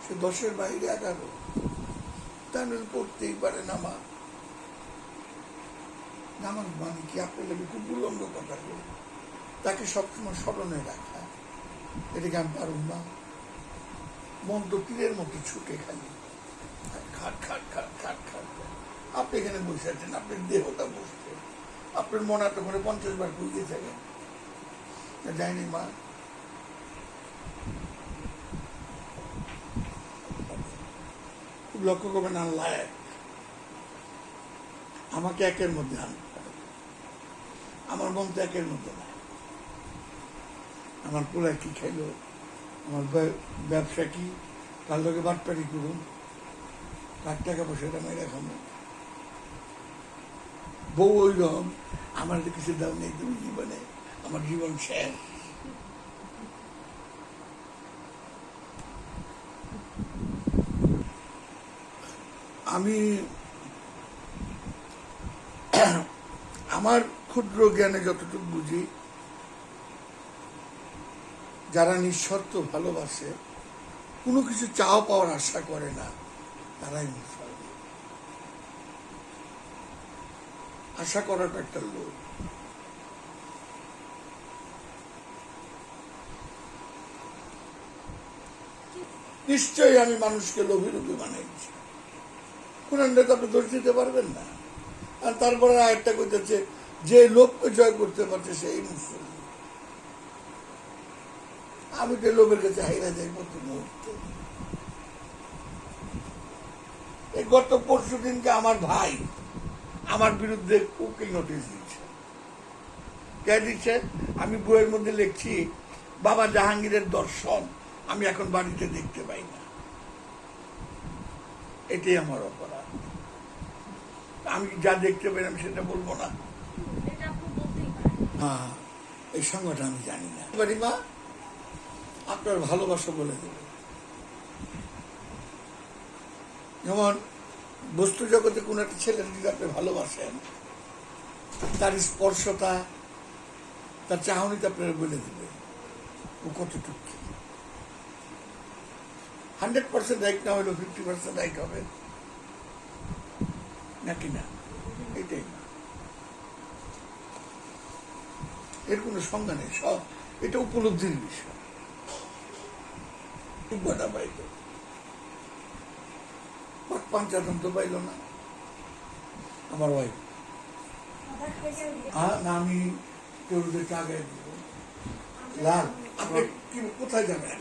সে 10-এর বাইরে 11, তাহলে পড়তেই পারে না মা। নামাজ মানে কি? আপনার লাগে খুব উলঙ্গ কথা বলে তাকে সবসময় স্মরণে রাখা, এটাকে আমি পারুন না। মন তো তীরের মতো ছুটে খালি খাট খাট খাট খাট খাট। আপনি এখানে বসে আছেন, আপনার দেহটা বসছে, আপনার মন এতক্ষণে 50 বার ঘুরিয়ে থাকেন, যায়নি মা। খুব লক্ষ্য করবেন, আল্লাহ এক, আমাকে একের মধ্যে আনতে পারে, আমার মন তো একের মধ্যে না। আমার পোলা কি খাইলো, আমার ব্যবসা কি, তার লোকে বাটপারি করুন, তার টাকা পয়সাটা মেরে খাবো। বউ ওই রকম, আমার তো কিছু দাম নেই তুমি জীবনে, আমার জীবন শেষ। আমি আমার ক্ষুদ্র জ্ঞানে যতটুকু বুঝি, যারা নিঃশর্ত ভালোবাসে, কোনো কিছু চাও পাওয়ার আশা করে না, তারাই মুসলমান। আশা করাটা একটা লোক। নিশ্চয়ই আমি মানুষকে লোভী রূপে বানাইছি, কোরআনটা তো আপনি দোষ দিতে পারবেন না। আর তারপরে আরেকটা কইতেছে, যে লোভকে জয় করতে পারছে সেই মুসলমান। আমি তো লোভের কাছে হাইরা যাই প্রতি মুহূর্তে। এই গত পরশু দিনকে আমার ভাই আমার বিরুদ্ধে উকিল নোটিশ দিচ্ছে। কে দিচ্ছে? আমি বইয়ের মধ্যে লিখছি, বাবা জাহাঙ্গীরের দর্শন আমি এখন বাড়িতে দেখতে পাই না, এটাই আমার অপরাধ। আমি যা দেখতে পাই আমি সেটা বলবো না। হ্যাঁ, এই সংজ্ঞাটা আমি জানি না। মা, আপনার ভালোবাসা বলে দেবে। যেমন বস্তু জগতে কোন একটা ছেলের যদি আপনি ভালোবাসেন, তার স্পর্শতা, তার চাহনিতে আপনারা বলে দেবে ও কতটুকু। 100% রাইট না হলেও 50% রাইট হবে নাকি না? এটাই না, এর কোনো সংজ্ঞা নেই, সব এটা উপলব্ধির বিষয়। পাইল, পাঞ্চাতন তো পাইল না আমার ওয়াইফ। না, আমি কেউ আগে দিব। লাল, আপনি কি কোথায় যাবেন?